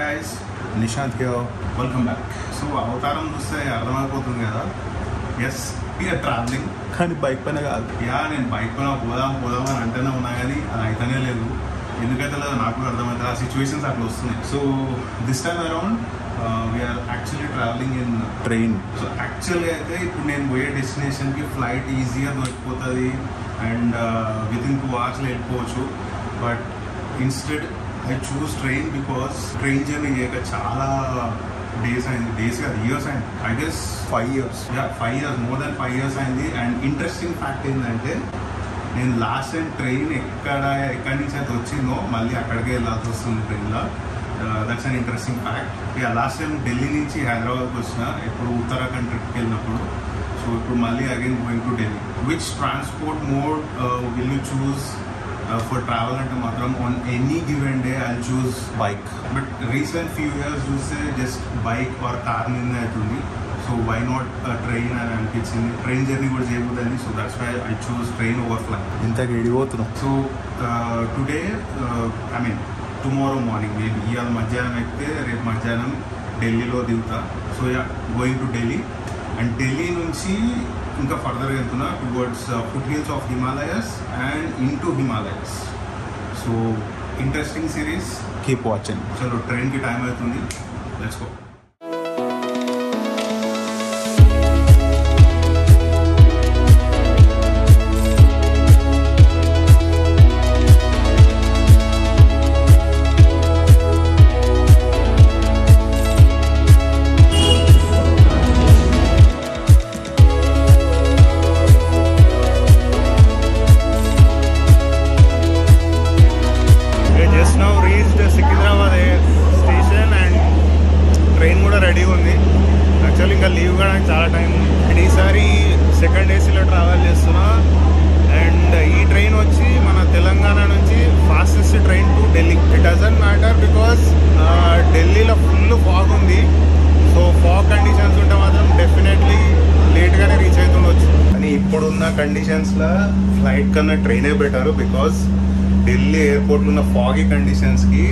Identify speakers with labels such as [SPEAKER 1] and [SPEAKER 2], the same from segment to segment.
[SPEAKER 1] guys, Nishant here. Welcome back. So అవతారం చూస్తే అర్థమైపోతుంది కదా. Yes, we are traveling. కానీ బైక్ పైన కాదు. నేను బైక్ పైన పోదాం అని అంటేనే ఉన్నా కానీ అది అయితేనే లేదు. ఎందుకైతే లేదు నాకు అర్థమవుతుంది. ఆ సిచ్యువేషన్స్ అట్లా వస్తున్నాయి. So this time around we are actually travelling in train. So యాక్చువల్గా అయితే ఇప్పుడు నేను పోయే డెస్టినేషన్కి ఫ్లైట్ ఈజీగా దొరికిపోతుంది అండ్ వితిన్ 2 hours వెళ్ళిపోవచ్చు. But instead I choose train because train journey చేయక చాలా డేస్ కాదు ఇయర్స్ అయింది. I guess 5 years. 5 years, more than 5 years అయింది. అండ్ ఇంట్రెస్టింగ్ ఫ్యాక్ట్ ఏంటంటే నేను లాస్ట్ టైం ట్రైన్ ఎక్కడి నుంచి అయితే వచ్చిందో మళ్ళీ అక్కడికే వెళ్ళాల్సి వస్తుంది ట్రైన్లో. That's an interesting fact. Last time Delhi నుంచి హైదరాబాద్కి వచ్చిన ఇప్పుడు ఉత్తరాఖండ్ ట్రిప్కి వెళ్ళినప్పుడు. సో ఇప్పుడు మళ్ళీ again going to Delhi. Which transport mode will you choose for travel ante matram on any given day I'll choose bike, but recent few years choose just bike or car ninde aitundi. So why not train and anpichindi. Train journey kuda cheyabudandi, so that's why I choose train over flight. Inta gedipothunam. So today I mean tomorrow morning maybe iyal madhyanam ekte repu madhyanam Delhi lo diguta. So going to Delhi and Delhi nunchi ఇంకా ఫర్దర్గా వెళ్తున్నా towards foothills of Himalayas and into Himalayas. So interesting series, keep watching. చలో ట్రైన్కి time అవుతుంది, let's go. ఇంకా leave కూడా చాలా time and ఈసారి సెకండ్ ఏసీలో ట్రావెల్ చేస్తున్నా. అండ్ ఈ ట్రైన్ వచ్చి మన తెలంగాణ నుంచి fastest train to Delhi. It doesn't matter because ఢిల్లీలో ఫుల్ ఫాగ్ ఉంది. సో ఫాగ్ కండిషన్స్ ఉంటే మాత్రం డెఫినెట్లీ లేట్గానే రీచ్ అవుతుండొచ్చు. కానీ ఇప్పుడున్న కండిషన్స్లో ఫ్లైట్ కన్నా ట్రైనే బెటర్. బికాస్ ఢిల్లీ ఎయిర్పోర్ట్లో ఉన్న ఫాగీ కండిషన్స్కి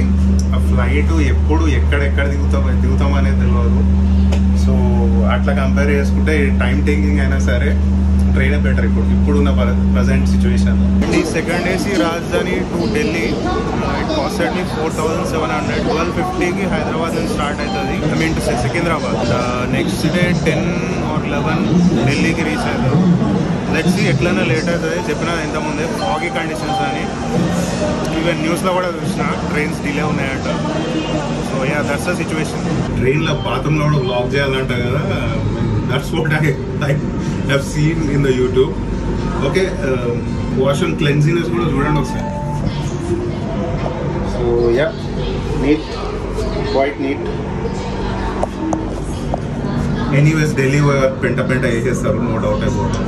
[SPEAKER 1] ఆ ఫ్లైట్ ఎప్పుడు ఎక్కడెక్కడ దిగుతాం అనేది తెలియదు. సో అట్లా కంపేర్ చేసుకుంటే టైం టేకింగ్ అయినా సరే ట్రైనే బెటర్ ఇప్పుడున్న ప్రజెంట్ సిచ్యువేషన్. ఈ సెకండ్ ఏసీ రాజధాని టు ఢిల్లీ ఇట్ కాస్టెడ్ మీ 4700. 12:50కి హైదరాబాద్ నుంచి స్టార్ట్ అవుతుంది. I mean to Secunderabad. Next day 10 or 11 ఢిల్లీకి రీచ్ అవుతారు. లెట్స్ సీ ఎట్లైనా లేట్ అవుతుంది. చెప్పిన ఇంతకుముందే ఫాగీ కండిషన్స్ అని ఈవెన్ న్యూస్లో కూడా చూసిన ట్రైన్స్ డిలే ఉన్నాయంట. So that's the situation. ట్రైన్లో బాత్రూంలో కూడా వ్లాగ్ చేయాలంట కదా. That's what I have seen in the YouTube. Okay, washroom cleanliness కూడా చూడండి ఒకసారి. So neat, quite neat. Anyways, Delhi పెంట వేసేస్తారు, no doubt about it.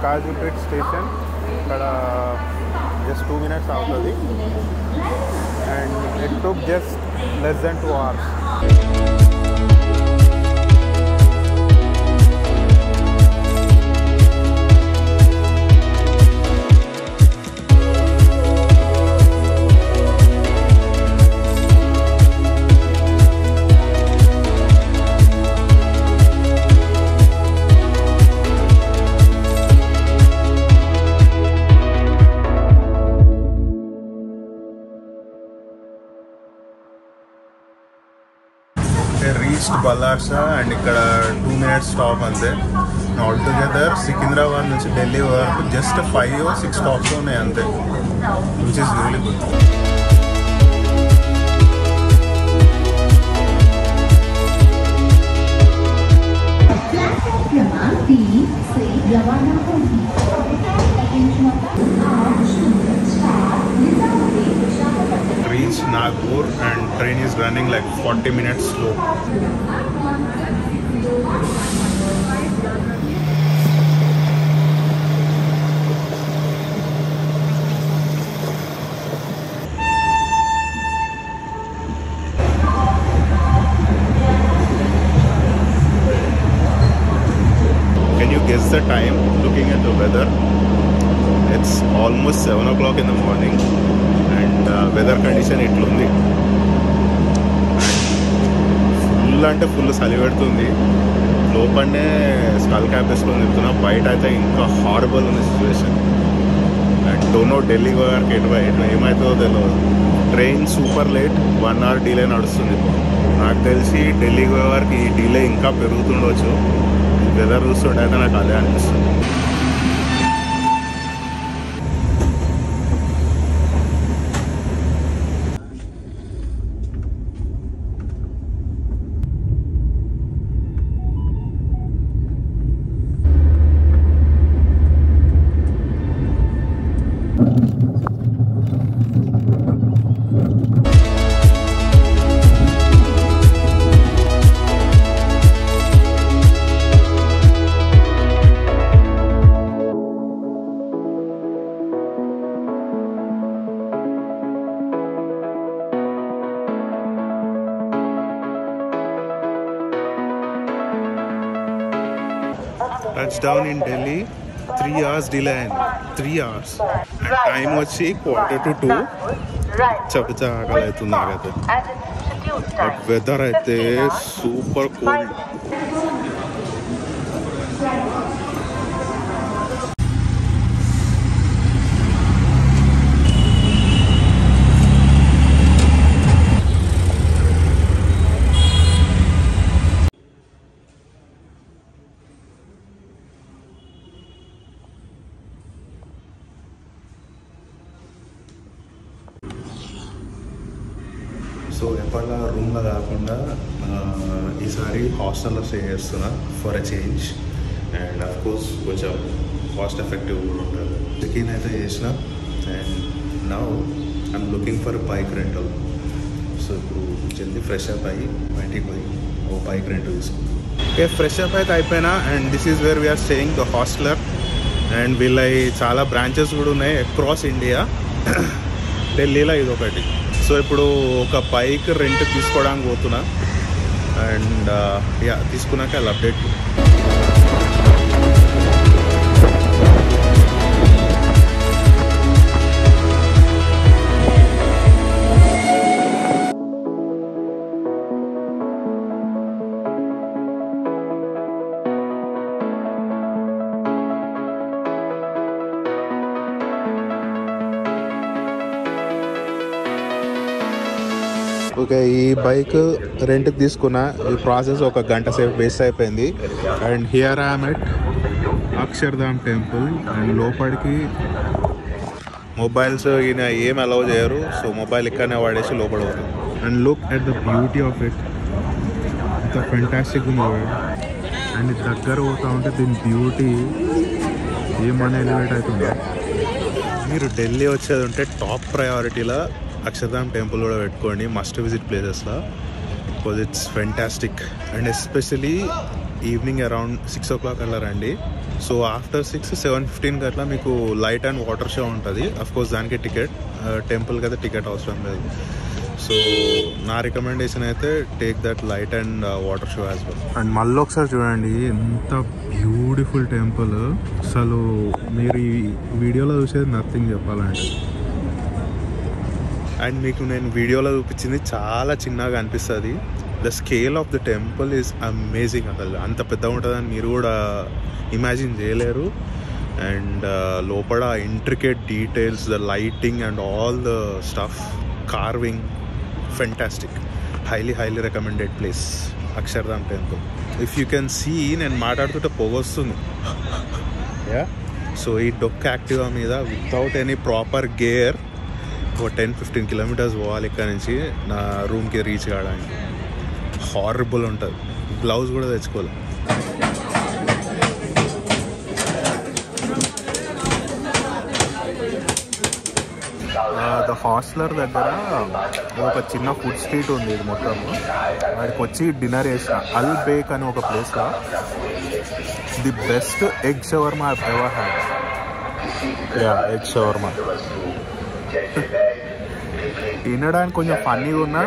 [SPEAKER 1] Kazipet station ఇక్కడ జస్ట్ 2 minutes అవుతుంది. And it took just less than 2 hours. Reached Ballarshah and ఇక్కడ 2 minutes stop అంతే. Altogether Secunderabad నుంచి ఢిల్లీ వరకు జస్ట్ 5 or 6 స్టాప్స్ ఉన్నాయి అంతే, which is really good. Nagpur and train is running like 40 minutes slow. Can you guess the time looking at the weather? It's almost 7 o'clock in the morning and weather condition ఇట్లుంది. Full అంటే full చలి పెడుతుంది. లోపలనే skull cap వేసుకొని తిరుగుతున్నా. బయట అయితే ఇంకా హారబుల్ ఉంది situation. And don't know Delhi గారికి ఎటు ఏమవుతుందో తెలియదు. Train super late, 1 hour delay నడుస్తుంది. నాకు తెలిసి ఢిల్లీ గారికి ఈ డిలే ఇంకా పెరుగుతుండొచ్చు. వెదర్ చూస్తుంటే అయితే నాకు అదే అనిపిస్తుంది. Touchdown in Delhi, 3 hours delay అయింది. 3 hours. అండ్ టైం వచ్చి 1:45. చప్పచా ఆకలి అవుతుంది నాకైతే. బట్ వెదర్ అయితే సూపర్ కోల్డ్. సో ఎప్పటిలా రూమ్లో కాకుండా ఈసారి హాస్టల్లో స్టే చేస్తున్నా for a change. And of course కొంచెం కాస్ట్ ఎఫెక్టివ్ కూడా ఉంటుంది. చెక్-ఇన్ అయితే చేసిన and now I'm looking for bike rental. So ఇప్పుడు జల్దీ ఫ్రెష్ అప్ అయ్యి బయటికి పోయి ఓ బైక్ రెంట్ తీసుకుంటాం. ఓకే, ఫ్రెష్ అప్ అయితే అయిపోయినా. And this is where we are staying, the Hosteller. And వీళ్ళ చాలా బ్రాంచెస్ కూడా ఉన్నాయి అక్రాస్ ఇండియా. ఢిల్లీలో ఇది ఒకటి. సో ఇప్పుడు ఒక బైక్ రెంట్ తీసుకోవడానికి పోతున్నా. అండ్ యా తీసుకున్నాక అలా అప్డేట్. ఓకే, ఈ బైక్ రెంట్కి తీసుకున్నా. ఈ ప్రాసెస్ ఒక గంట సేపు వేస్ట్ అయిపోయింది. And here I'm at Akshardham temple. And లోపలికి మొబైల్స్ ఈయన ఏం అలౌ చేయరు. సో మొబైల్ ఇక్కడనే వాడేసి లోపల పోతుంది. And look at the beauty of it. ఇంత ఫెంటాస్టిక్ ఉంది. అండ్ దగ్గర పోతా ఉంటే దీని బ్యూటీ ఏమని ఎలివేట్ అవుతుంది. మీరు ఢిల్లీ వచ్చేది ఉంటే టాప్ ప్రయారిటీలో అక్షర్ధామ్ టెంపుల్ కూడా పెట్టుకోండి, మస్ట్ విజిట్ ప్లేసెస్లో. Because it's fantastic. And especially evening around 6 o'clock అలా రండి. సో ఆఫ్టర్ 6, 7:15 అట్లా మీకు లైట్ అండ్ వాటర్ షో ఉంటుంది. అఫ్కోర్స్ దానికి టికెట్, టెంపుల్కి అయితే టికెట్ అవసరం లేదు. సో నా రికమెండేషన్ అయితే take that light and water show as well. And మళ్ళీ ఒకసారి చూడండి, ఎంత బ్యూటిఫుల్ టెంపుల్. అసలు మీరు ఈ వీడియోలో చూసేది నథింగ్ చెప్పాలంటే. అండ్ మీకు నేను వీడియోలో చూపించింది చాలా చిన్నగా అనిపిస్తుంది. The scale of the temple is amazing. అసలు అంత పెద్దగా ఉంటుందని మీరు కూడా ఇమాజిన్ చేయలేరు. అండ్ లోపల intricate details, the lighting and all the stuff, carving, fantastic. Highly recommended place Akshardham temple. If you can see, నేను మాట్లాడుతుంటే పొగొస్తుంది. యా, సో ఈ డొక్ యాక్టివా మీద వితౌట్ ఎనీ ప్రాపర్ గేర్ ఒక 10-15 kilometers పోవాలి ఇక్కడ నుంచి నా రూమ్కి రీచ్ కావడానికి. హారబుల్ ఉంటుంది. గ్లౌజ్ కూడా తెచ్చుకోవాలి.
[SPEAKER 2] ద హాస్టలర్ దగ్గర ఒక చిన్న ఫుడ్ స్ట్రీట్ ఉంది ఇది మొత్తము. వాడికి వచ్చి డిన్నర్ చేసిన అల్ బేక్ అని ఒక ప్లేస్లో the best egg shawarma I ever had. Egg shawarma తినడానికి కొంచెం ఫన్నీగా ఉన్నా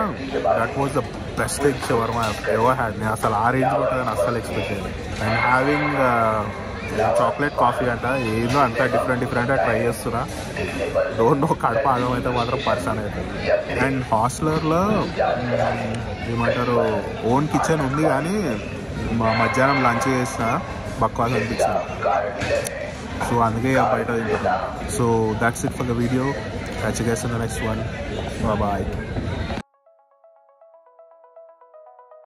[SPEAKER 2] that was the best egg shawarma ever had. నేను అసలు ఆ రేంజ్ ఉంటుందని అస్సలు ఎక్స్పెక్ట్ చేయలేదు. అండ్ హ్యావింగ్ చాక్లెట్ కాఫీ అంట, ఏదో అంతా డిఫరెంట్గా ట్రై చేస్తున్నా. డోంట్ నో కడప ఆగం అయితే మాత్రం పర్సన్ అవుతుంది. అండ్ హాస్టలర్లో ఏమంటారు ఓన్ కిచెన్ ఉంది కానీ మధ్యాహ్నం లంచ్ చేసిన బక్వాస్ అనిపించింది. సో అందుకే బయట తింటున్నాను. So that's it for the video. Catch you guys in the next one. Bye bye.